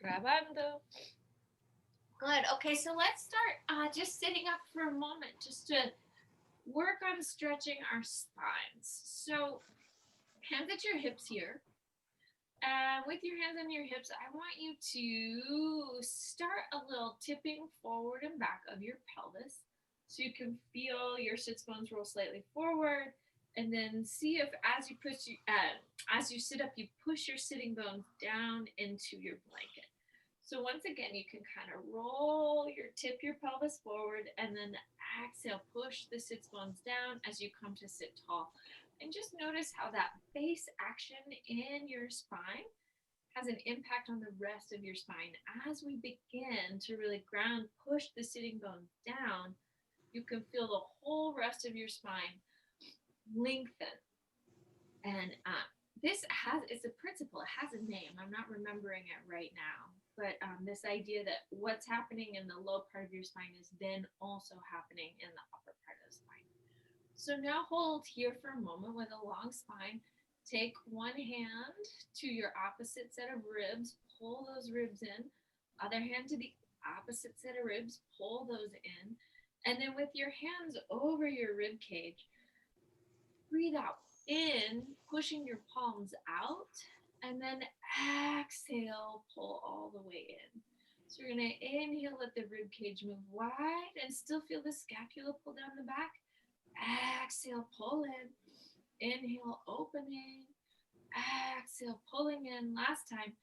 Grabando. Good. Okay, so let's start just sitting up for a moment just to work on stretching our spines. So, hands at your hips here. And with your hands on your hips, I want you to start a little tipping forward and back of your pelvis. So you can feel your sits bones roll slightly forward, and then see if as you sit up, you push your sitting bones down into your blanket. So once again, you can kind of tip your pelvis forward, and then exhale, push the sits bones down as you come to sit tall. And just notice how that base action in your spine has an impact on the rest of your spine. As we begin to really ground, push the sitting bones down, you can feel the whole rest of your spine lengthen. And it's a principle, it has a name. I'm not remembering it right now. But this idea that what's happening in the low part of your spine is then also happening in the upper part of the spine. So now hold here for a moment with a long spine. Take one hand to your opposite set of ribs, pull those ribs in. Other hand to the opposite set of ribs, pull those in. And then with your hands over your rib cage, breathe out in, pushing your palms out, and then exhale, pull all the way in. So you're going to inhale, let the rib cage move wide, and still feel the scapula pull down the back. Exhale, pull in. Inhale, opening. Exhale, pulling in. Last time.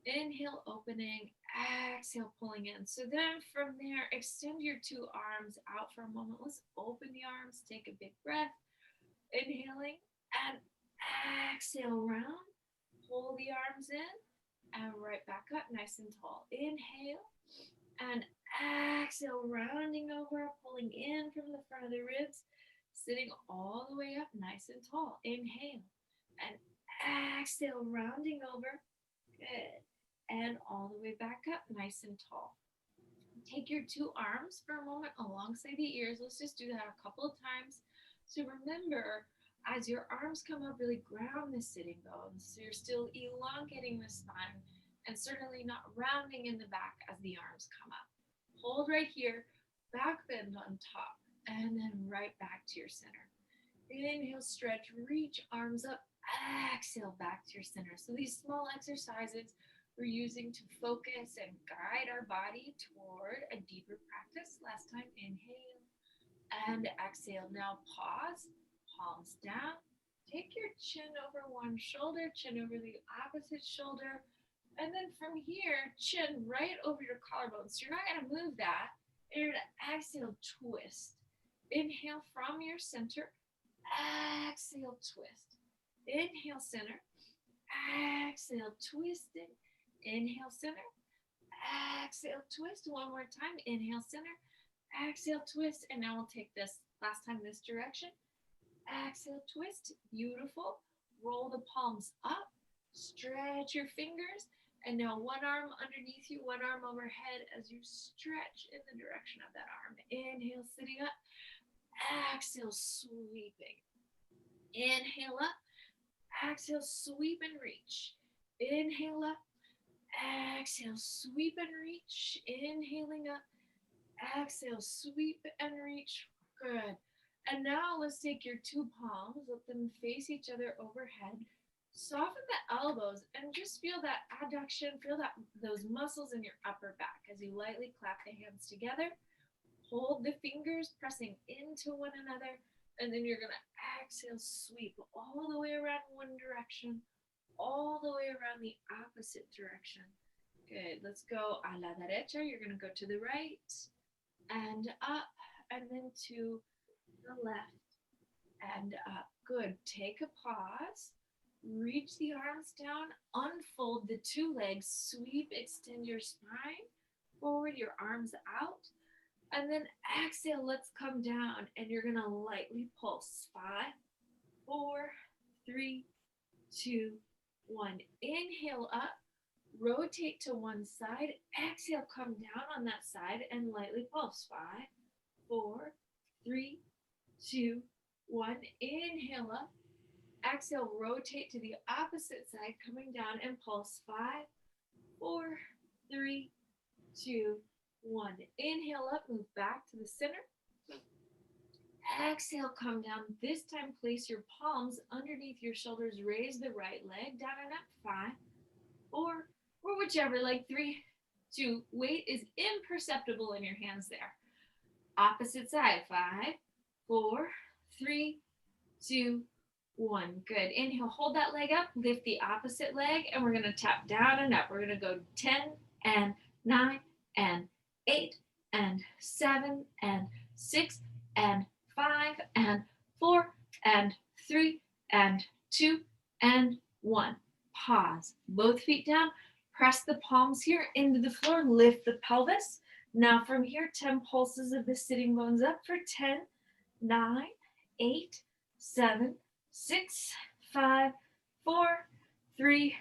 Inhale, opening. Exhale, pulling in. So then from there, extend your two arms out for a moment. Let's open the arms. Take a big breath. Inhaling and exhale, round. Pull the arms in and right back up nice and tall. Inhale and exhale, rounding over, pulling in from the front of the ribs, sitting all the way up nice and tall. Inhale and exhale, rounding over. Good. And all the way back up nice and tall. Take your two arms for a moment alongside the ears. Let's just do that a couple of times. So remember, as your arms come up, really ground the sitting bones. So you're still elongating the spine and certainly not rounding in the back as the arms come up. Hold right here, back bend on top, and then right back to your center. Inhale, stretch, reach arms up, exhale back to your center. So these small exercises we're using to focus and guide our body toward a deeper practice. Last time, inhale and exhale. Now pause, palms down. Take your chin over one shoulder, chin over the opposite shoulder. And then from here, chin right over your collarbone. So you're not going to move that. And you're going to exhale, twist. Inhale from your center. Exhale, twist. Inhale, center. Exhale, twisting. Inhale, center. Exhale, twist. One more time. Inhale, center. Exhale, twist. And now we'll take this last time this direction. Exhale, twist. Beautiful. Roll the palms up. Stretch your fingers. And now one arm underneath you, one arm overhead as you stretch in the direction of that arm. Inhale, sitting up. Exhale, sweeping. Inhale up. Exhale, sweep and reach. Inhale up. Exhale, sweep and reach. Inhaling up. Exhale, sweep and reach. Good. And now let's take your two palms, let them face each other overhead. Soften the elbows and just feel that adduction, feel that those muscles in your upper back as you lightly clap the hands together. Hold the fingers pressing into one another, and then you're going to exhale, sweep all the way around one direction, all the way around the opposite direction. Good. Let's go a la derecha. You're going to go to the right and up, and then to the left and up. Good. Take a pause. Reach the arms down. Unfold the two legs. Sweep. Extend your spine forward. Your arms out. And then exhale. Let's come down. And you're going to lightly pulse. 5, 4, 3, 2, 1. Inhale up. Rotate to one side. Exhale. Come down on that side and lightly pulse. 5, 4, 3, 2, 1. Inhale up. Exhale, rotate to the opposite side, coming down and pulse. 5, 4, 3, 2, 1. Inhale up, move back to the center. Exhale, come down. This time, place your palms underneath your shoulders. Raise the right leg down and up. 5, 4, or whichever, like 3, 2. Weight is imperceptible in your hands there. Opposite side. 5, 4, 3, 2, 1. Good. Inhale, hold that leg up. Lift the opposite leg, and we're going to tap down and up. We're going to go 10 and 9 and 8 and 7 and 6 and 5 and 4 and 3 and 2 and 1. Pause. Both feet down. Press the palms here into the floor. Lift the pelvis. Now from here, 10 pulses of the sitting bones up for 10, 9, 8, 7, 6, 5, 4, 3,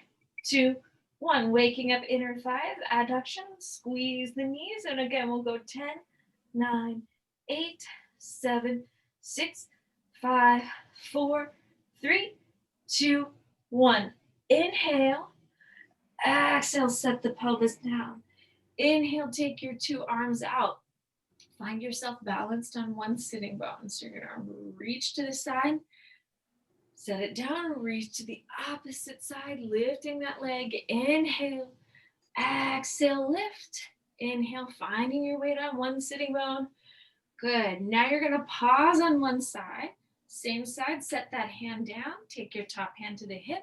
2, 1. Waking up inner thighs, adduction, squeeze the knees. And again, we'll go 10, 9, 8, 7, 6, 5, 4, 3, 2, 1. Inhale. Exhale, set the pelvis down. Inhale, take your 2 arms out. Find yourself balanced on one sitting bone. So you're going to reach to the side, set it down, reach to the opposite side, lifting that leg. Inhale, exhale, lift. Inhale, finding your weight on one sitting bone. Good. Now you're going to pause on one side. Same side, set that hand down. Take your top hand to the hip.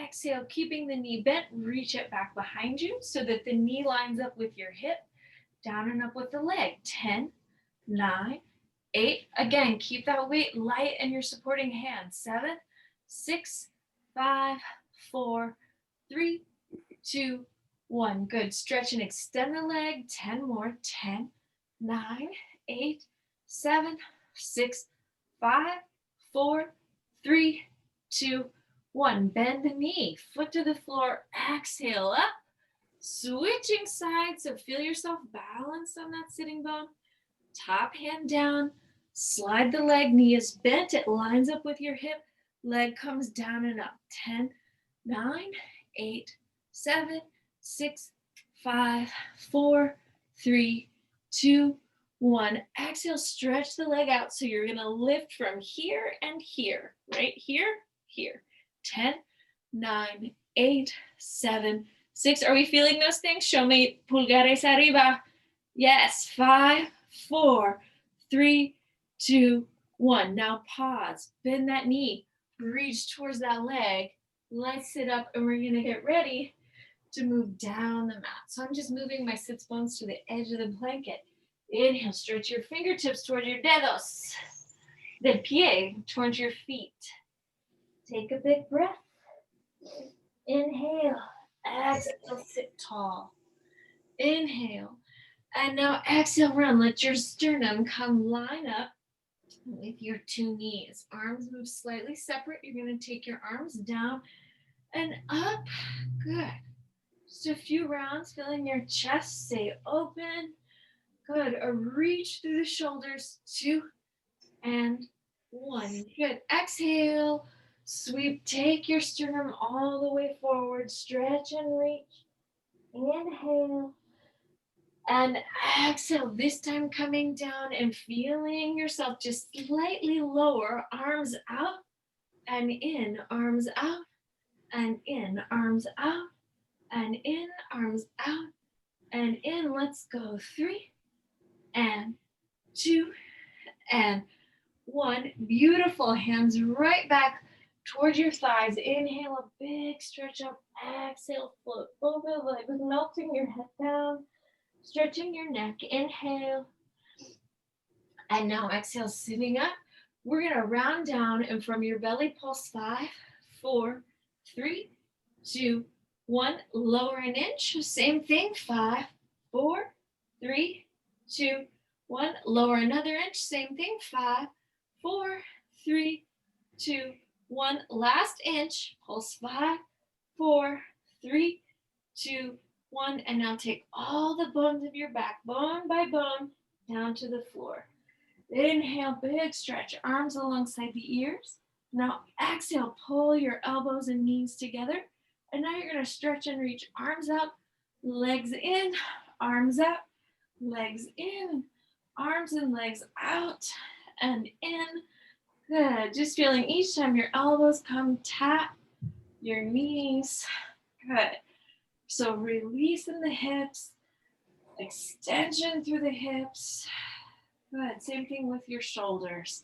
Exhale, keeping the knee bent, reach it back behind you so that the knee lines up with your hip. Down and up with the leg. 10, 9, 8. Again, keep that weight light and your supporting hand. 7, 6, 5, 4, 3, 2, 1. Good. Stretch and extend the leg. 10 more. 10, 9, 8, 7, 6, 5, 4, 3, 2, 1. Bend the knee. Foot to the floor. Exhale up. Switching sides, so feel yourself balanced on that sitting bone. Top hand down, slide the leg, knee is bent, it lines up with your hip, leg comes down and up. 10, 9, 8, 7, 6, 5, 4, 3, 2, 1. Exhale, stretch the leg out, so you're gonna lift from here and here, right here, here. 10, 9, 8, 7, 6. Are we feeling those things? Show me pulgares arriba. Yes. 5, 4, 3, 2, 1. Now pause. Bend that knee. Reach towards that leg. Let's sit up and we're going to get ready to move down the mat. So I'm just moving my sits bones to the edge of the blanket. Inhale, stretch your fingertips towards your dedos. Del pie towards your feet. Take a big breath. Inhale. Exhale, sit tall. Inhale. And now exhale, run. Let your sternum come line up with your 2 knees. Arms move slightly separate. You're going to take your arms down and up. Good. Just a few rounds, feeling your chest stay open. Good. A reach through the shoulders. 2 and 1. Good. Exhale. Sweep, take your sternum all the way forward, stretch and reach. Inhale. And exhale, this time coming down and feeling yourself just slightly lower, arms out and in, arms out and in, arms out and in, arms out and in. Let's go. 3 and 2 and 1. Beautiful. Hands right back towards your thighs. Inhale, a big stretch up. Exhale, float over, like melting your head down, stretching your neck. Inhale. And now exhale, sitting up. We're going to round down and from your belly pulse. 5, 4, 3, 2, 1. Lower an inch. Same thing. 5, 4, 3, 2, 1. Lower another inch. Same thing. 5, 4, 3, 2, 1. Last inch. Pulse. 5, 4, 3, 2, 1. And now take all the bones of your back, bone by bone, down to the floor. Inhale, big stretch, arms alongside the ears. Now exhale, pull your elbows and knees together. And now you're going to stretch and reach arms up, Legs in, arms out, legs in, arms and legs out and in. Good. Just feeling each time your elbows come tap your knees. Good. So releasing the hips, extension through the hips. Good. Same thing with your shoulders.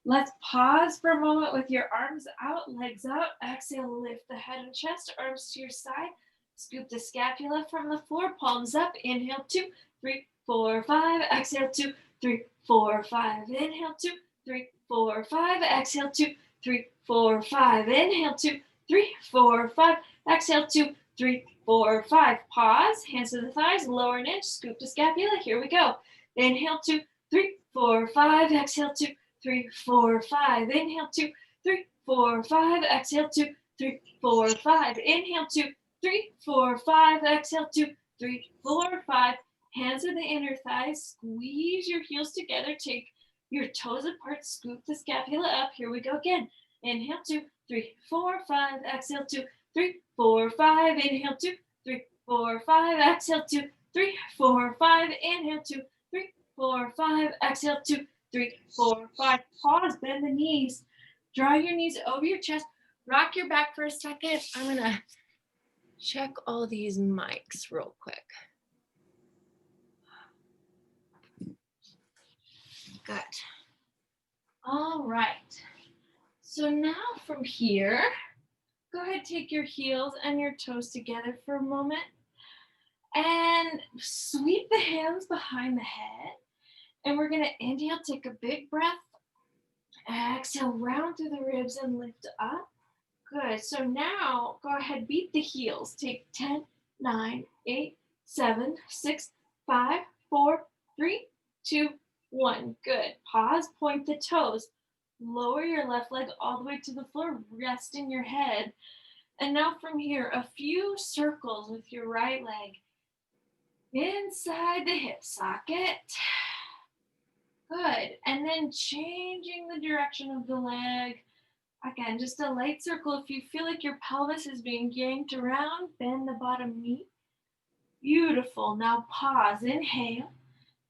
Let's pause for a moment with your arms out, legs out. Exhale, lift the head and chest, arms to your side. Scoop the scapula from the floor, palms up. Inhale, 2, 3, 4, 5. Exhale, 2, 3, 4, 5. Inhale, 2, 3, 4, 5. Exhale, 2, 3, 4, 5. Inhale, 2, 3, 4, 5. Exhale, 2, 3, 4, 5. Pause, hands to the thighs, lower an inch, scoop the scapula. Here we go. Inhale, 2, 3, 4, 5. Exhale, 2, 3, 4, 5. Inhale, 2, 3, 4, 5. Exhale, 2, 3, 4, 5. Inhale, 2, 3, 4, 5. Exhale, 2, 3, 4, 5. Hands to the inner thighs. Squeeze your heels together. Take your toes apart. Scoop the scapula up. Here we go again. Inhale, 2, 3, 4, 5. Exhale, 2, 3, 4, 5. Inhale, 2, 3, 4, 5. Exhale, 2, 3, 4, 5. Inhale, 2, 3, 4, 5. Exhale, 2, 3, 4, 5. Pause, bend the knees. Draw your knees over your chest. Rock your back for a second. I'm going to check all these mics real quick. Good. All right. So now from here, go ahead, take your heels and your toes together for a moment. And sweep the hands behind the head. And we're going to inhale, take a big breath. Exhale, round through the ribs and lift up. Good. So now go ahead, beat the heels. Take 10, 9, 8, 7, 6, 5, 4, 3, 2, 1. Good. Pause, point the toes. Lower your left leg all the way to the floor, resting your head. And now from here, a few circles with your right leg inside the hip socket. Good. And then changing the direction of the leg. Again, just a light circle. If you feel like your pelvis is being yanked around, bend the bottom knee. Beautiful. Now pause, inhale,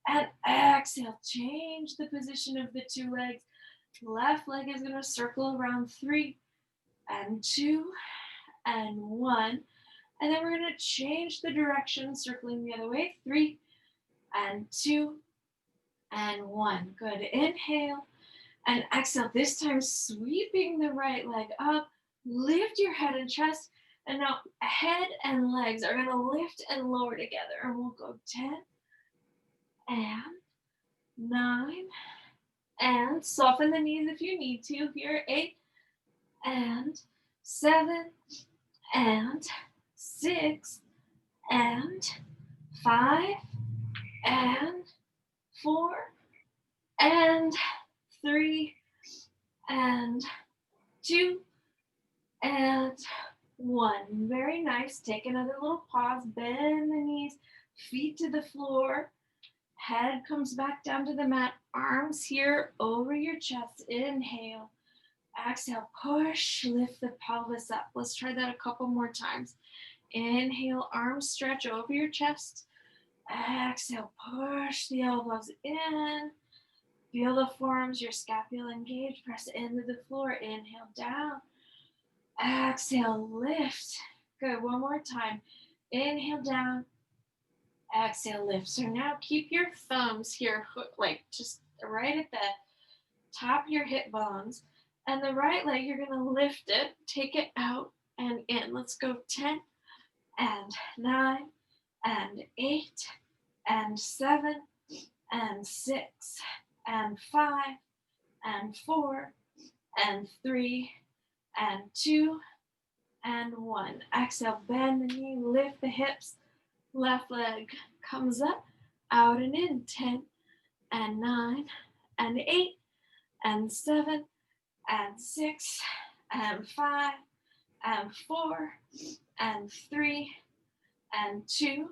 and exhale. Change the position of the two legs. Left leg is going to circle around 3 and 2 and 1. And then we're going to change the direction, circling the other way. 3 and 2 and 1. Good. Inhale. And exhale, this time sweeping the right leg up, lift your head and chest, and now head and legs are gonna lift and lower together. And we'll go 10 and 9, and soften the knees if you need to. Here, 8 and 7 and 6 and 5 and 4 and 3 and 2 and 1. Very nice. Take another little pause. Bend the knees, feet to the floor. Head comes back down to the mat. Arms here over your chest. Inhale. Exhale. Push. Lift the pelvis up. Let's try that a couple more times. Inhale. Arms stretch over your chest. Exhale. Push the elbows in. Feel the forearms, your scapula engaged. Press into the floor. Inhale, down. Exhale, lift. Good. One more time. Inhale, down. Exhale, lift. So now keep your thumbs here, like just right at the top of your hip bones. And the right leg, you're going to lift it, take it out and in. Let's go 10 and 9 and 8 and 7 and 6 and 5 and 4 and 3 and 2 and 1. Exhale, bend the knee, lift the hips. Left leg comes up, out and in. 10 and 9 and 8 and 7 and 6 and 5 and 4 and 3 and 2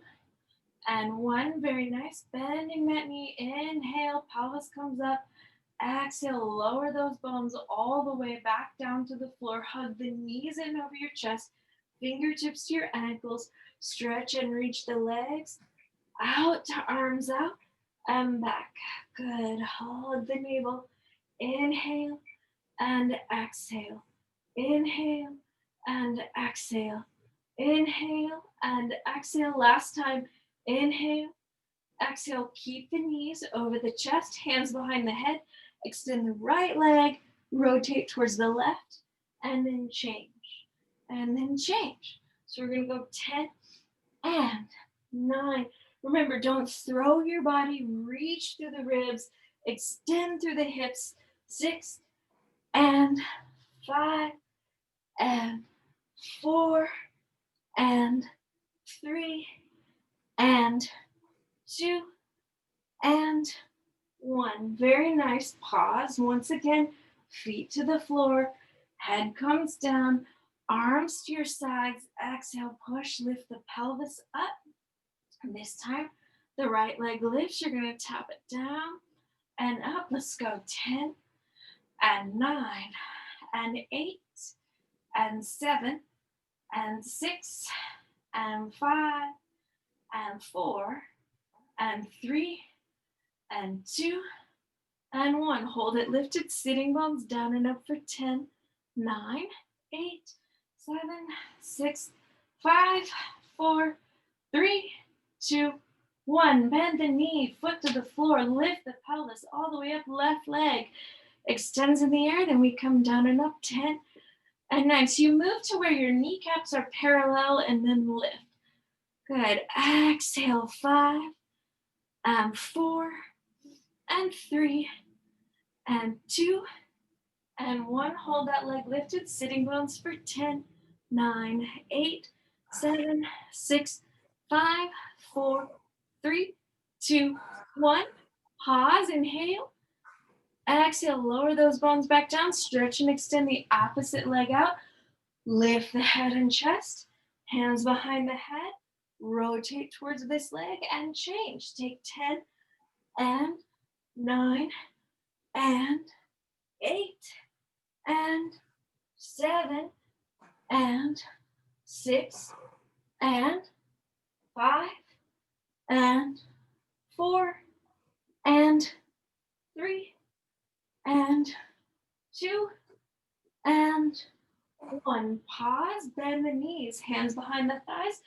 and 1. Very nice. Bending that knee. Inhale, pelvis comes up. Exhale, lower those bones all the way back down to the floor. Hug the knees in over your chest, fingertips to your ankles. Stretch and reach the legs out, arms out, and back. Good. Hold the navel. Inhale and exhale. Inhale and exhale. Inhale and exhale. Last time. Inhale, exhale. Keep the knees over the chest, hands behind the head. Extend the right leg, rotate towards the left, and then change. And then change. So we're going to go 10 and 9. Remember, don't throw your body. Reach through the ribs. Extend through the hips. 6 and 5 and 4 and 3 and 2 and 1. Very nice. Pause. Once again, feet to the floor. Head comes down. Arms to your sides. Exhale, push, lift the pelvis up. And this time, the right leg lifts. You're going to tap it down and up. Let's go 10 and 9 and 8 and 7 and 6 and 5 and 4 and 3 and 2 and 1. Hold it lifted, sitting bones down and up for 10, 9, 8, 7, 6, 5, 4, 3, 2, 1. Bend the knee, foot to the floor, lift the pelvis all the way up, left leg extends in the air, then we come down and up, 10 and 9. So you move to where your kneecaps are parallel and then lift. Good. Exhale, 5 and 4 and 3 and 2 and 1. Hold that leg lifted, sitting bones for 10, 9, 8, 7, 6, 5, 4, 3, 2, 1. Pause, inhale. Exhale, lower those bones back down. Stretch and extend the opposite leg out. Lift the head and chest. Hands behind the head. Rotate towards this leg and change. Take 10 and 9 and 8 and 7 and 6 and 5 and 4 and 3 and 2 and 1. Pause, bend the knees, hands behind the thighs.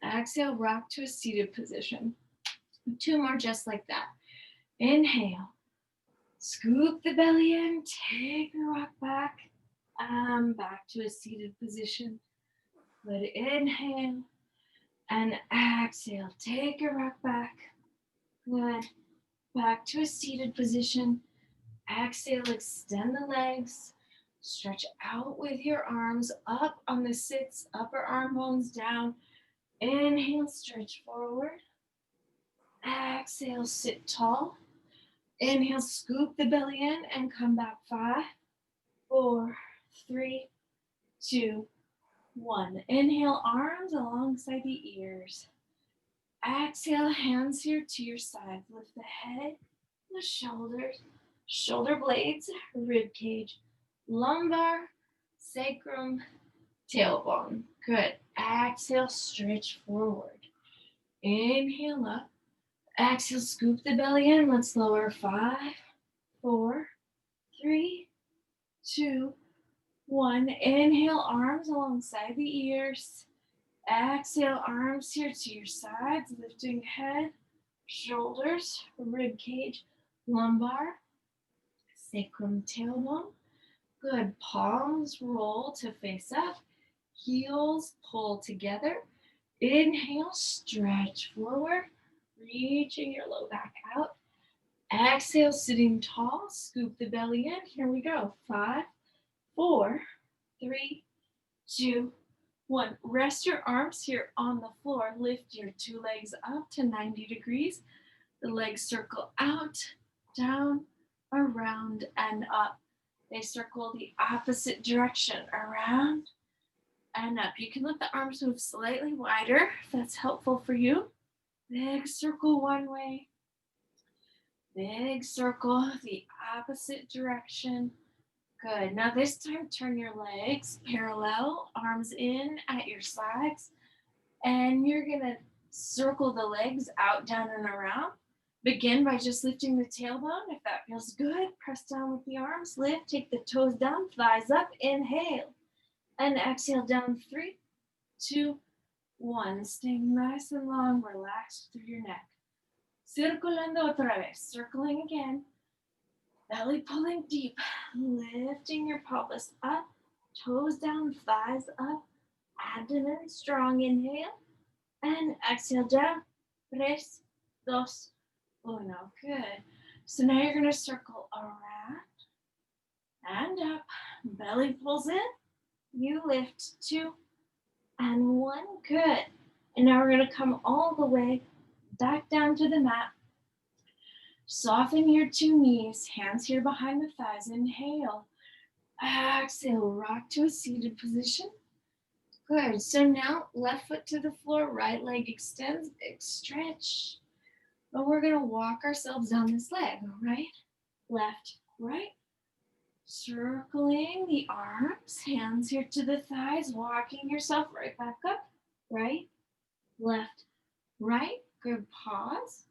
Exhale, rock to a seated position. 2 more just like that. Inhale, scoop the belly in, take the rock back, back to a seated position. Good. Inhale and exhale, take your rock back. Good. Back to a seated position. Exhale, extend the legs. Stretch out with your arms up on the sits, upper arm bones down. Inhale, stretch forward. Exhale, sit tall. Inhale, scoop the belly in and come back. 5, 4, 3, 2, 1. Inhale, arms alongside the ears. Exhale, hands here to your sides. Lift the head, the shoulders, shoulder blades, rib cage, lumbar, sacrum, tailbone. Good. Exhale, stretch forward. Inhale up. Exhale, scoop the belly in. Let's lower. 5, 4, 3, 2, 1. Inhale, arms alongside the ears. Exhale, arms here to your sides, lifting head, shoulders, rib cage, lumbar, sacrum, tailbone. Good. Palms roll to face up. Heels pull together. Inhale, stretch forward, reaching your low back out. Exhale, sitting tall, scoop the belly in. Here we go. 5, 4, 3, 2, 1. Rest your arms here on the floor. Lift your 2 legs up to 90 degrees. The legs circle out, down, around, and up. They circle the opposite direction, around and up. You can let the arms move slightly wider if that's helpful for you. Big circle one way. Big circle the opposite direction. Good. Now this time, turn your legs parallel, arms in at your sides. And you're gonna circle the legs out, down, and around. Begin by just lifting the tailbone. If that feels good, press down with the arms. Lift, take the toes down, thighs up. Inhale. And exhale down. 3, 2, 1. Staying nice and long, relaxed through your neck. Circulando otra vez. Circling again. Belly pulling deep. Lifting your pelvis up. Toes down, thighs up. Abdomen strong. Inhale. And exhale down. 3, 2, 1. Good. So now you're going to circle around and up. Belly pulls in. You lift. 2 and 1. Good. And now we're going to come all the way back down to the mat. Soften your 2 knees. Hands here behind the thighs. Inhale. Exhale. Rock to a seated position. Good. So now left foot to the floor. Right leg extends. Big stretch. But we're going to walk ourselves down this leg. Right, left, right. Circling the arms. Hands here to the thighs. Walking yourself right back up. Right, left, right. Good. Pause.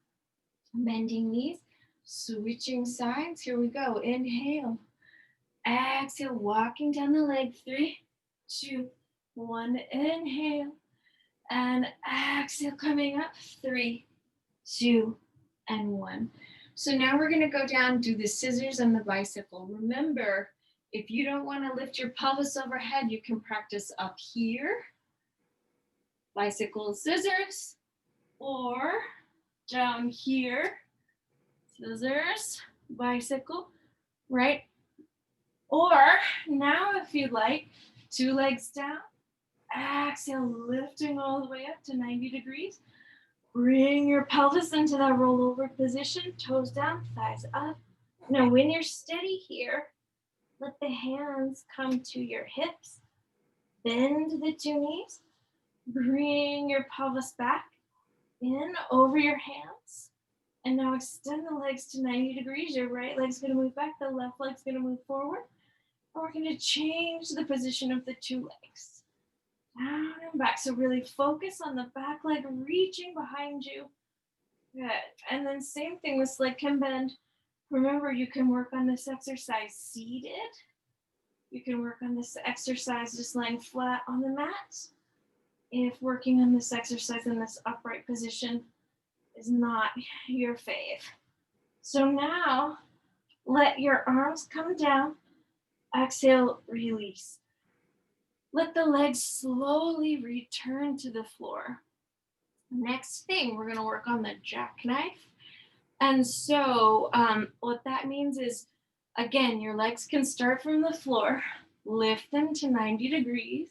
Bending knees. Switching sides. Here we go. Inhale. Exhale. Walking down the leg. 3, 2, 1. Inhale. And exhale. Coming up. 3, 2, and 1. So now we're going to go down, do the scissors and the bicycle. Remember, if you don't want to lift your pelvis overhead, you can practice up here, bicycle, scissors, or down here, scissors, bicycle, right? Or now if you'd like, 2 legs down, exhale, lifting all the way up to 90 degrees. Bring your pelvis into that rollover position, toes down, thighs up. Now when you're steady here, let the hands come to your hips. Bend the 2 knees. Bring your pelvis back in over your hands. And now extend the legs to 90 degrees. Your right leg's going to move back. The left leg's going to move forward. And we're going to change the position of the 2 legs. Down and back. So really focus on the back leg reaching behind you. Good. And then same thing, this leg can bend. Remember, you can work on this exercise seated. You can work on this exercise just lying flat on the mat. If working on this exercise in this upright position is not your fave. So now, let your arms come down. Exhale, release. Let the legs slowly return to the floor. Next thing, we're going to work on the jackknife. And so what that means is, again, your legs can start from the floor, lift them to 90 degrees,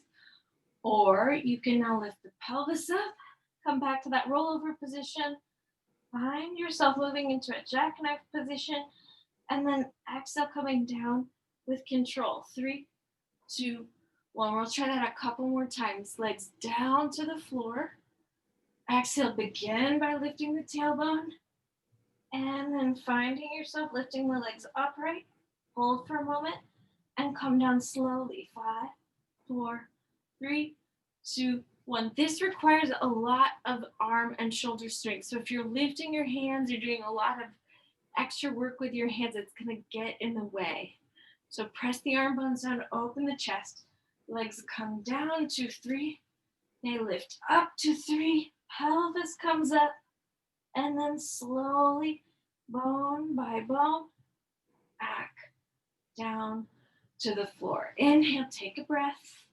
or you can now lift the pelvis up, come back to that rollover position, find yourself moving into a jackknife position, and then exhale coming down with control. 3, 2, 1. We'll try that a couple more times. Legs down to the floor. Exhale, begin by lifting the tailbone. And then finding yourself lifting the legs upright. Hold for a moment and come down slowly. 5, 4, 3, 2, 1. This requires a lot of arm and shoulder strength. So if you're lifting your hands, you're doing a lot of extra work with your hands, it's going to get in the way. So press the arm bones down, open the chest. Legs come down to 3. They lift up to 3. Pelvis comes up. And then slowly, bone by bone, back down to the floor. Inhale, take a breath.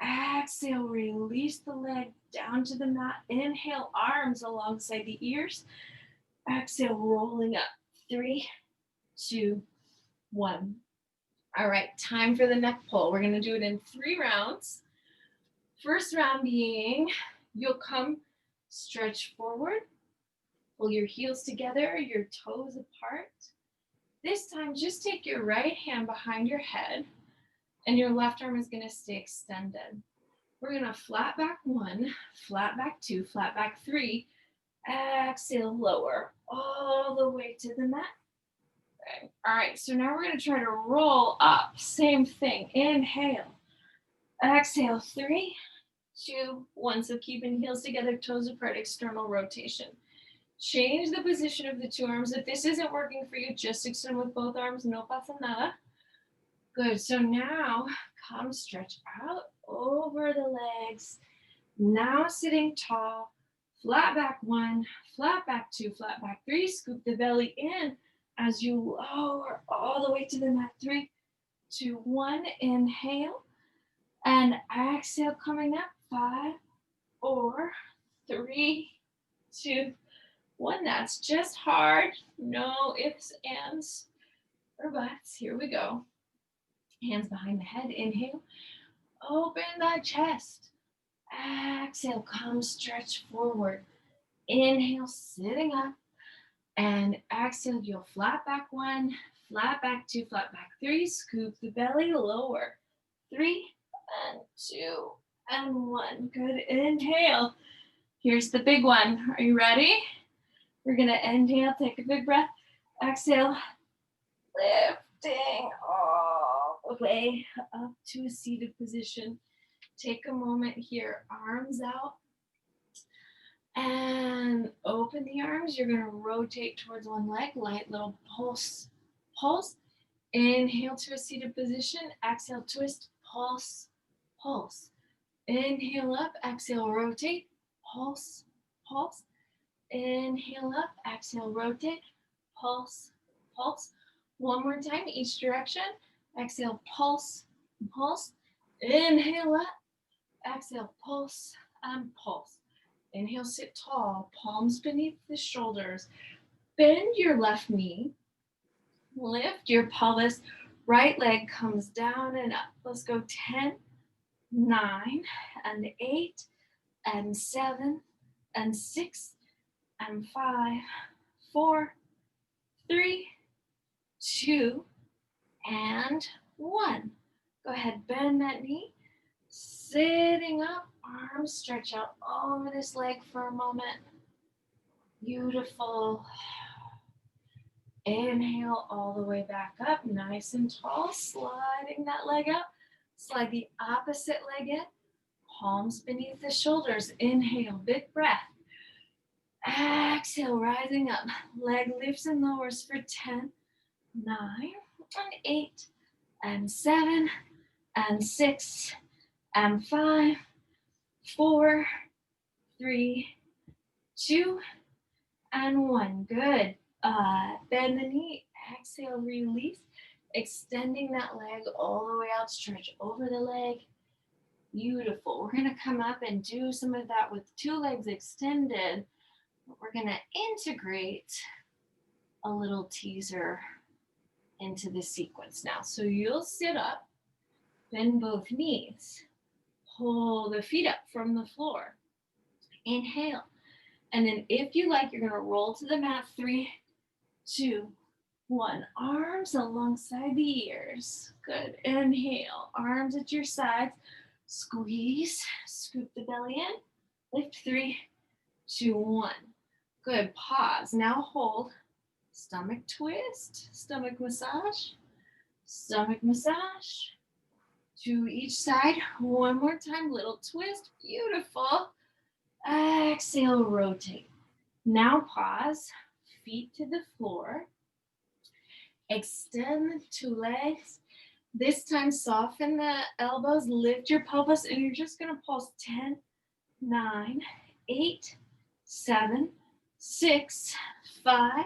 Exhale, release the leg down to the mat. Inhale, arms alongside the ears. Exhale, rolling up. 3, 2, 1. All right, time for the neck pull. We're going to do it in 3 rounds. First round being, you'll come stretch forward. Pull your heels together, your toes apart. This time, just take your right hand behind your head, and your left arm is going to stay extended. We're going to flat back 1, flat back 2, flat back 3. Exhale, lower all the way to the mat. Okay. All right, so now we're going to try to roll up. Same thing. Inhale. Exhale, 3, 2, 1. So keeping heels together, toes apart, external rotation. Change the position of the two arms. If this isn't working for you, just extend with both arms. No pasa nada. Good. So now come stretch out over the legs. Now sitting tall. Flat back 1, flat back 2, flat back 3. Scoop the belly in as you lower all the way to the mat. 3, 2, 1. Inhale. And exhale, coming up. 5, 4, 3, 2, 1. That's just hard. No ifs, ands, or buts. Here we go. Hands behind the head. Inhale. Open the chest. Exhale, come stretch forward. Inhale, sitting up. And exhale, you'll flat back 1, flat back 2, flat back 3. Scoop the belly lower. 3 and 2 and 1. Good. Inhale. Here's the big one. Are you ready? We're going to inhale, take a big breath. Exhale, lifting all the way up to a seated position. Take a moment here, arms out. And open the arms. You're going to rotate towards one leg, light little pulse. Pulse. Inhale to a seated position. Exhale, twist, pulse, pulse. Inhale up, exhale, rotate, pulse, pulse. Inhale up, exhale, rotate, pulse, pulse. One more time, each direction. Exhale, pulse, pulse. Inhale up, exhale, pulse, and pulse. Inhale, sit tall, palms beneath the shoulders. Bend your left knee. Lift your pelvis. Right leg comes down and up. Let's go 10, 9, and 8, and 7, and 6, and 5, 4, 3, 2, and 1. Go ahead, bend that knee. Sitting up, arms stretch out over this leg for a moment. Beautiful. Inhale all the way back up, nice and tall, sliding that leg up. Slide the opposite leg in, palms beneath the shoulders. Inhale, big breath. Exhale, rising up. Leg lifts and lowers for 10, 9, and 8, and 7, and 6, and 5, 4, 3, 2, and 1. Good. Bend the knee. Exhale, release. Extending that leg all the way out. Stretch over the leg. Beautiful. We're going to come up and do some of that with two legs extended. We're going to integrate a little teaser into the sequence now. So you'll sit up, bend both knees, pull the feet up from the floor. Inhale. And then if you like, you're going to roll to the mat. 3, 2, 1. Arms alongside the ears. Good. Inhale. Arms at your sides. Squeeze. Scoop the belly in. Lift. 3, 2, 1. Good. Pause. Now hold. Stomach twist. Stomach massage. Stomach massage. To each side. One more time. Little twist. Beautiful. Exhale. Rotate. Now pause. Feet to the floor. Extend the two legs. This time soften the elbows, lift your pelvis, and you're just going to pulse 10, 9, 8, 7, 6, 5,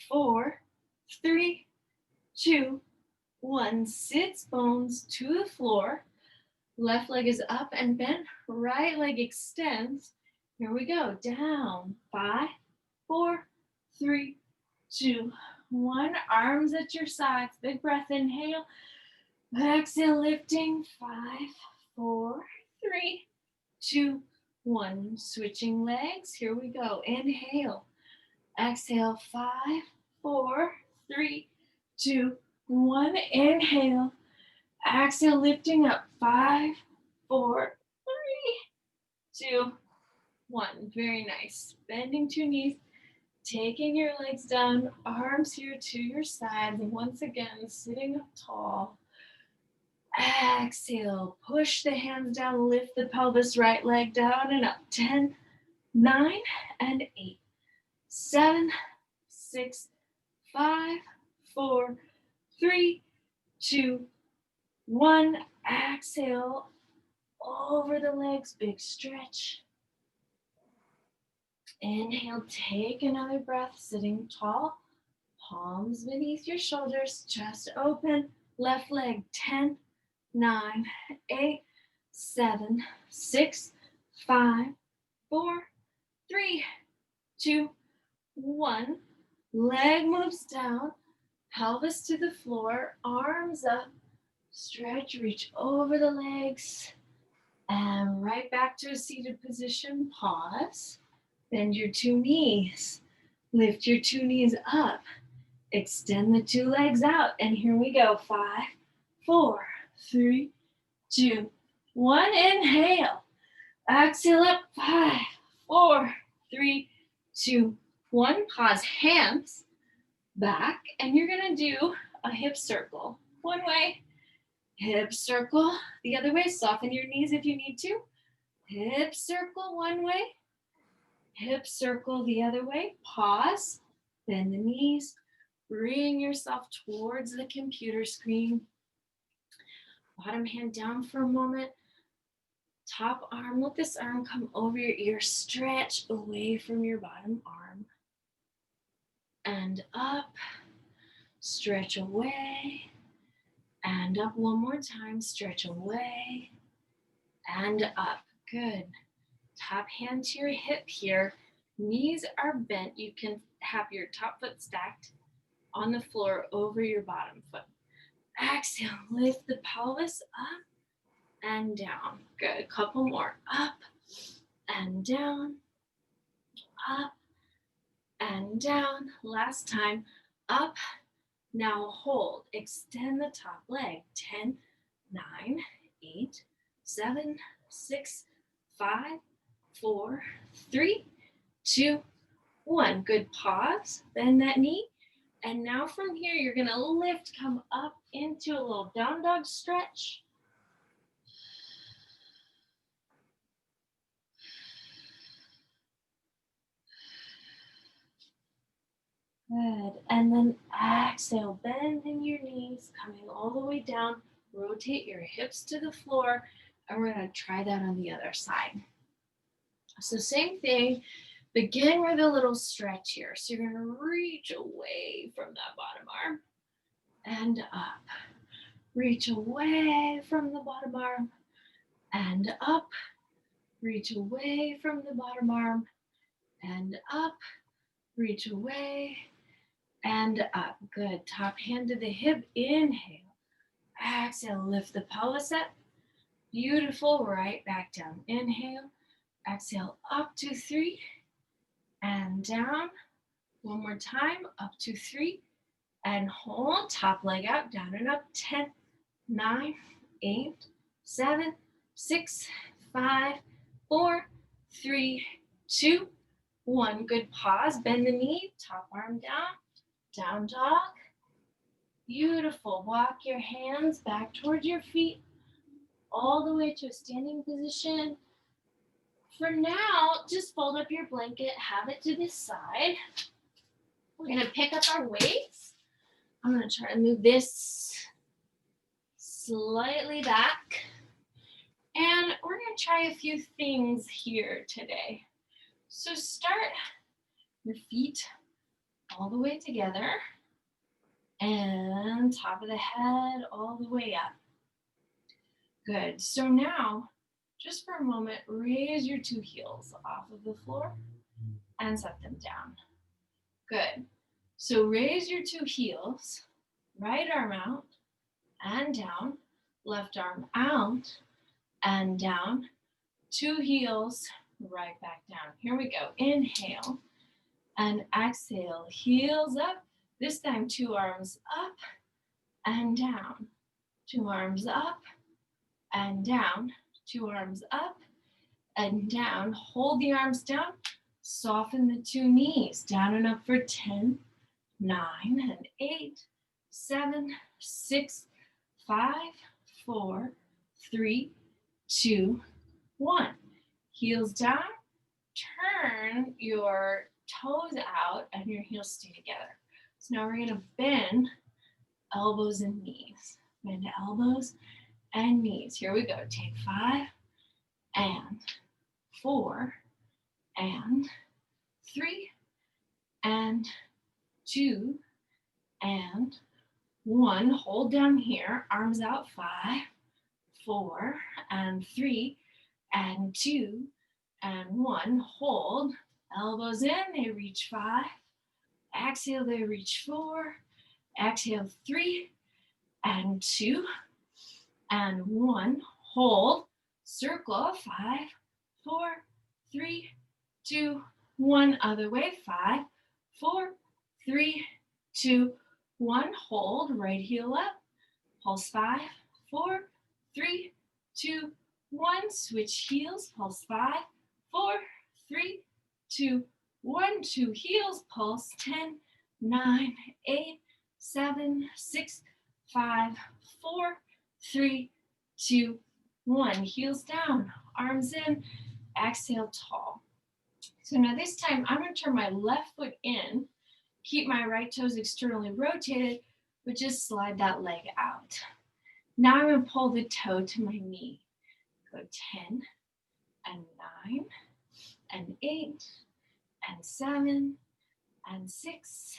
4, 3, 2, 1. Sits bones to the floor. Left leg is up and bent. Right leg extends. Here we go. Down. 5, 4, 3, 2, 1. Arms at your sides. Big breath. Inhale. Exhale, lifting. 5, 4, 3, 2, 1. Switching legs. Here we go. Inhale. Exhale. 5, 4, 3, 2, 1. Inhale. Exhale, lifting up. 5, 4, 3, 2, 1. Very nice. Bending two knees. Taking your legs down, arms here to your sides. Once again, sitting up tall. Exhale, push the hands down, lift the pelvis, right leg down and up. 10, 9, and 8, 7, 6, 5, 4, 3, 2, 1. Exhale over the legs, big stretch. Inhale, take another breath, sitting tall. Palms beneath your shoulders, chest open, left leg. 10, 9, 8, 7, 6, 5, 4, 3, 2, 1. Leg moves down, pelvis to the floor, arms up, stretch, reach over the legs, and right back to a seated position. Pause, bend your two knees, lift your two knees up, extend the two legs out, and here we go. 5, 4, 3, 2, 1. Inhale, exhale up. 5, 4, 3, 2, 1. Pause, hands back, and you're gonna do a hip circle. One way, hip circle the other way. Soften your knees if you need to. Hip circle one way, hip circle the other way. Pause, bend the knees, bring yourself towards the computer screen. Bottom hand down for a moment. Top arm, let this arm come over your ear. Stretch away from your bottom arm. And up, stretch away. And up one more time, stretch away. And up, good. Top hand to your hip here. Knees are bent. You can have your top foot stacked on the floor over your bottom foot. Exhale, lift the pelvis up and down. Good, couple more. Up and down, up and down. Last time, up. Now hold, extend the top leg. 10, 9, 8, 7, 6, 5, 4, 3, 2, 1. Good, pause, bend that knee. And now from here, you're gonna lift, come up into a little down dog stretch. Good, and then exhale, bending your knees, coming all the way down, rotate your hips to the floor, and we're gonna try that on the other side. So same thing, begin with a little stretch here. So you're gonna reach away from that bottom arm and up. Reach away from the bottom arm and up. Reach away from the bottom arm and up. Reach away and up. Good. Top hand to the hip. Inhale. Exhale. Lift the pelvis up. Beautiful. Right back down. Inhale. Exhale. Up to 3 and down. One more time. Up to 3 and hold. Top leg out. Down and up. 10, 9, 8, 7, 6, 5, 4, 3, 2, 1. Good. Pause. Bend the knee. Top arm down. Down dog. Beautiful. Walk your hands back towards your feet all the way to a standing position. For now, just fold up your blanket, have it to this side. We're going to pick up our weights. I'm going to try to move this slightly back. And we're going to try a few things here today. So start your feet all the way together and top of the head all the way up. Good. So now, just for a moment, raise your two heels off of the floor and set them down. Good. So raise your two heels, right arm out and down, left arm out and down, two heels, right back down. Here we go. Inhale and exhale, heels up. This time, two arms up and down, two arms up and down, two arms up and down. Hold the arms down, soften the two knees, down and up for 10, 9, and 8, 7, 6, 5, 4, 3, 2, 1. Heels down. Turn your toes out and your heels stay together. So now we're going to bend elbows and knees. Bend elbows and knees. Here we go. Take 5 and 4 and 3 and 2 and 1. Hold down here. Arms out. 5, 4 and 3 and 2 and 1. Hold. Elbows in. They reach 5. Exhale. They reach 4. Exhale. 3 and 2 and 1. Hold. Circle. 5, 4, 3, 2, 1. Other way. 5, 4, 3, 2, 1. Hold. Right heel up. Pulse. 5, 4, 3, 2, 1. Switch heels. Pulse. 5, 4, 3, 2, 1. 2 heels. Pulse. 10, 9, 8, 7, 6, 5, 4, 3, 2, 1. Heels down. Arms in. Exhale, tall. So now this time I'm going to turn my left foot in. Keep my right toes externally rotated, but just slide that leg out. Now I'm going to pull the toe to my knee. Go 10 and 9 and 8 and 7 and 6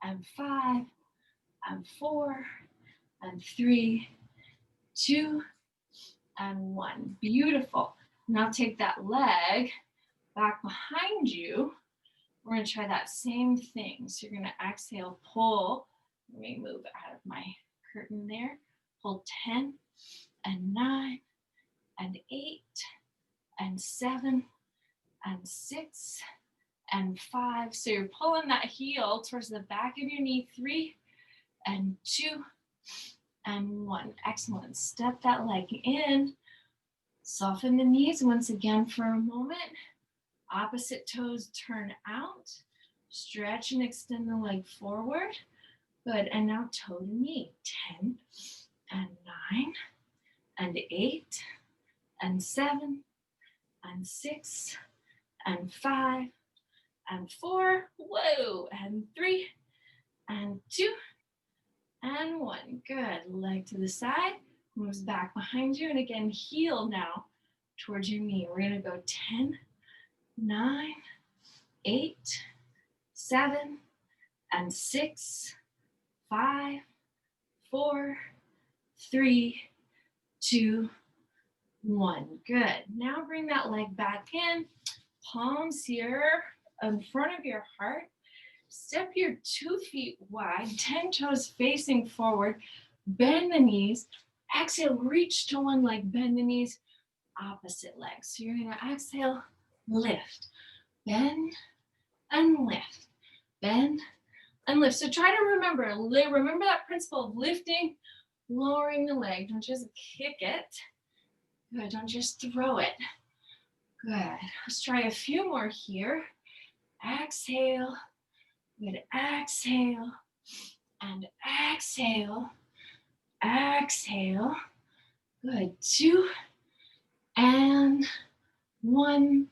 and 5 and 4 and 3, 2 and 1. Beautiful. Now take that leg back behind you. We're going to try that same thing. So you're going to exhale, pull. Let me move out of my curtain there. Pull 10 and 9 and 8 and 7 and 6 and 5. So you're pulling that heel towards the back of your knee. 3 and 2 and 1. Excellent. Step that leg in. Soften the knees once again for a moment. Opposite toes turn out. Stretch and extend the leg forward. Good. And now toe to knee. 10 and 9 and 8 and 7 and 6 and 5 and 4. Whoa. And 3 and 2 and 1. Good. Leg to the side. Moves back behind you. And again, heel now towards your knee. We're going to go 10, 9, 8, 7, and 6, 5, 4, 3, 2, 1. Good. Now bring that leg back in. Palms here in front of your heart. Step your 2 feet wide, 10 toes facing forward. Bend the knees. Exhale, reach to one leg, bend the knees, opposite leg. So you're going to exhale, lift, bend, and lift, bend, and lift. So try to remember that principle of lifting, lowering the leg. Don't just kick it. Good. Don't just throw it. Good. Let's try a few more here. Exhale. Good. Exhale. And exhale. Exhale. Good. 2 and 1.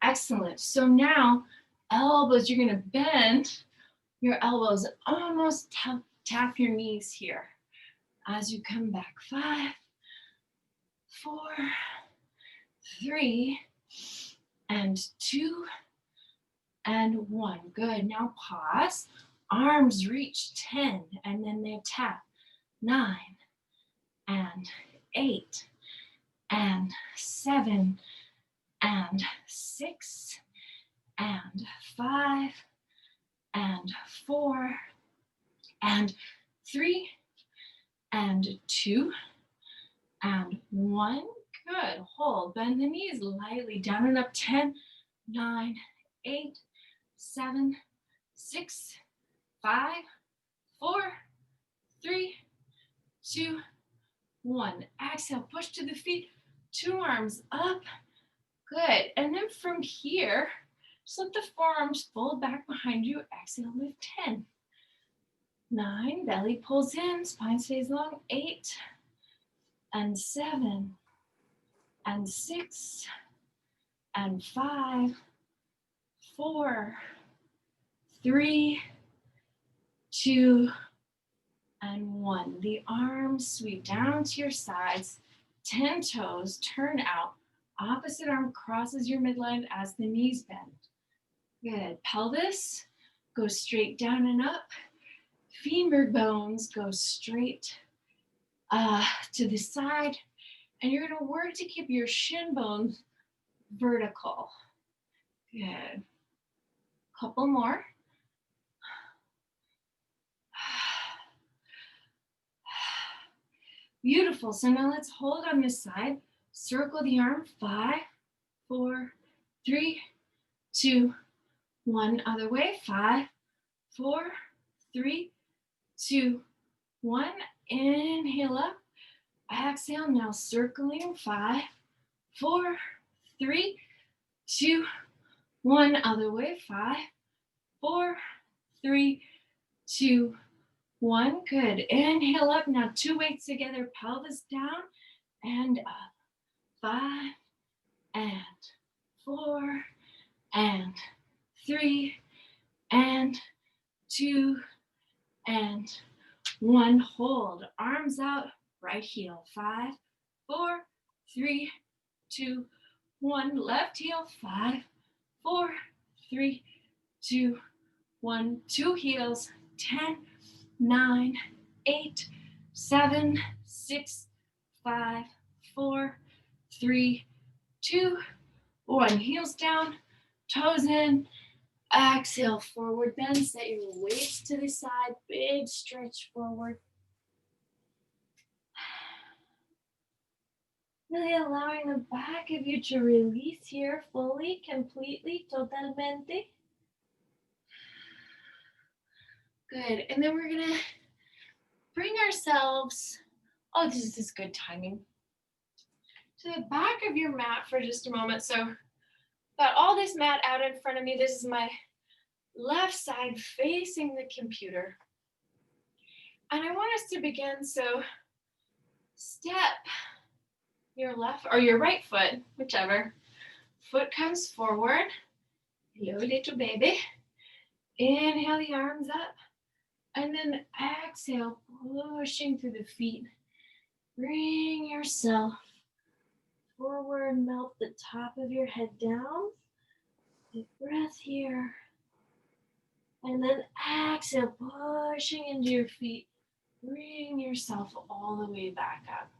Excellent. So now elbows, you're going to bend your elbows, almost tap your knees here as you come back. 5, 4, 3, and 2 and 1. Good. Now pause. Arms reach 10 and then they tap. 9 and 8 and 7 and 6 and 5 and 4 and 3 and 2 and 1. Good. Hold. Bend the knees lightly down and up. 10, 9, 8, 7, 6, 5, 4, 3, 2, 1. Exhale. Push to the feet. 2 arms up. Good. And then from here, just let the forearms fold back behind you. Exhale, lift. 10, 9, belly pulls in, spine stays long. 8, and 7 and 6 and 5, 4, 3, 2, and 1. The arms sweep down to your sides, 10 toes, turn out. Opposite arm crosses your midline as the knees bend. Good. Pelvis goes straight down and up. Femur bones go straight to the side. And you're going to work to keep your shin bones vertical. Good. Couple more. Beautiful. So now let's hold on this side. Circle the arm. 5, 4, 3, 2, 1. Other way. 5, 4, 3, 2, 1. Inhale up. Exhale. Now circling. 5, 4, 3, 2, 1. Other way. 5, 4, 3, 2, 1. Good. Inhale up. Now 2 weights together. Pelvis down and up. 5 and 4 and 3 and 2 and 1. Hold. Arms out. Right heel. 5, 4, 3, 2, 1. Left heel. 5, 4, 3, 2, 1. 2 heels. 10, 9, 8, 7, 6, 5, 4, 3, 2, 1. Heels down, toes in. Exhale, forward bend. Set your weights to the side. Big stretch forward. Really allowing the back of you to release here fully, completely, totalmente. Good. And then we're going to bring ourselves, oh, this is good timing, to the back of your mat for just a moment. So got all this mat out in front of me. This is my left side facing the computer. And I want us to begin, so step your left or your right foot, whichever. Foot comes forward. Hello, little baby. Inhale the arms up. And then exhale, pushing through the feet. Bring yourself forward, melt the top of your head down. Deep breath here. And then exhale, pushing into your feet. Bring yourself all the way back up.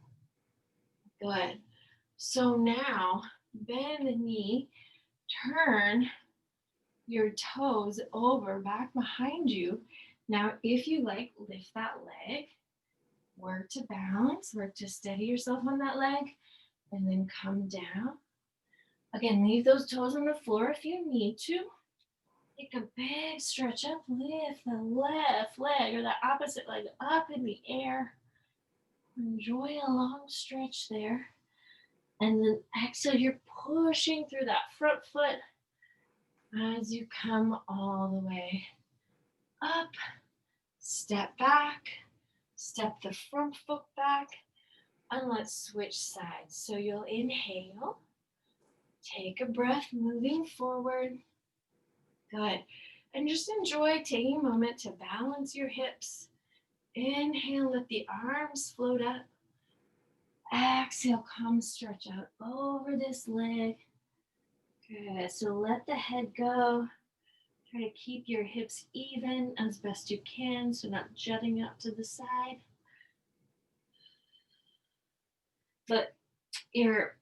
Good. So now, bend the knee, turn your toes over, back behind you. Now, if you like, lift that leg. Work to balance, work to steady yourself on that leg, and then come down. Again, leave those toes on the floor if you need to. Take a big stretch up, lift the left leg or the opposite leg up in the air. Enjoy a long stretch there. And then exhale, you're pushing through that front foot as you come all the way up. Step back, step the front foot back, and let's switch sides. So you'll inhale, take a breath, moving forward. Good. And just enjoy taking a moment to balance your hips. Inhale, let the arms float up. Exhale, come stretch out over this leg. Good. So let the head go. Try to keep your hips even as best you can, so not jutting out to the side. But your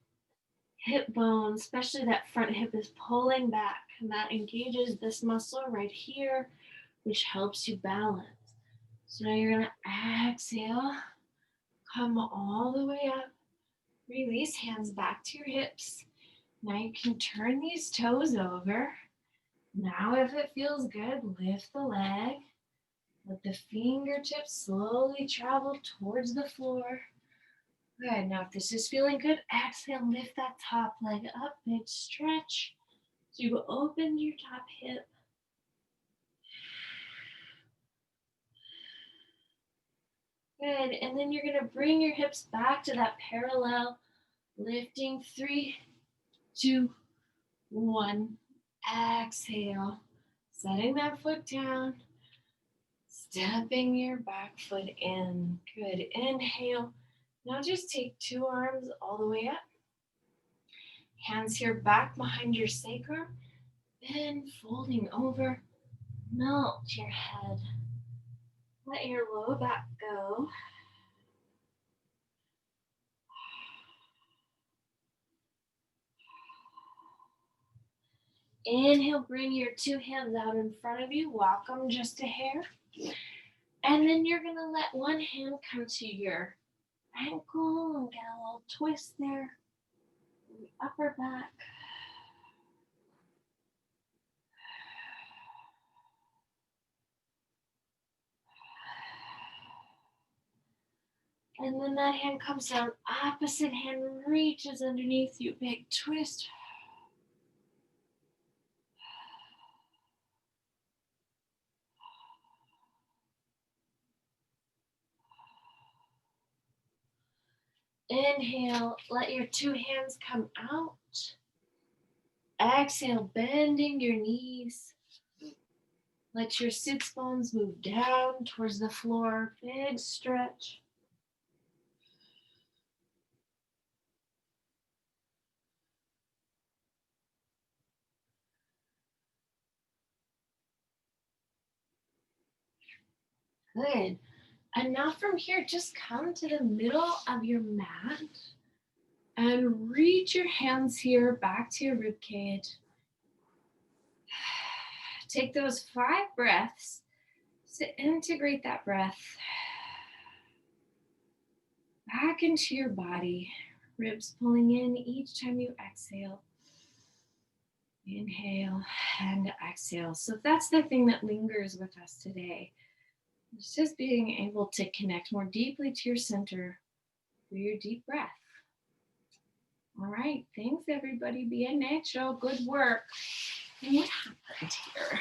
hip bone, especially that front hip, is pulling back, and that engages this muscle right here, which helps you balance. So now you're going to exhale, come all the way up, release hands back to your hips. Now you can turn these toes over. Now if it feels good, lift the leg. Let the fingertips slowly travel towards the floor. Good. Now if this is feeling good, exhale, lift that top leg up, big stretch. So you've opened your top hip. Good. And then you're going to bring your hips back to that parallel, lifting 3, 2, 1. Exhale. Setting that foot down. Stepping your back foot in. Good. Inhale. Now just take 2 arms all the way up. Hands here back behind your sacrum. Then folding over. Melt your head. Let your low back go. Inhale, bring your 2 hands out in front of you. Walk them just a hair. And then you're going to let one hand come to your ankle and get a little twist there. The upper back. And then that hand comes down. Opposite hand reaches underneath you. Big twist. Inhale, let your 2 hands come out. Exhale, bending your knees. Let your sits bones move down towards the floor. Big stretch. Good. And now from here, just come to the middle of your mat and reach your hands here back to your rib cage. Take those 5 breaths to integrate that breath back into your body. Ribs pulling in each time you exhale. Inhale and exhale. So that's the thing that lingers with us today. It's just being able to connect more deeply to your center through your deep breath. All right, thanks everybody. Be natural. Good work. And what happened here?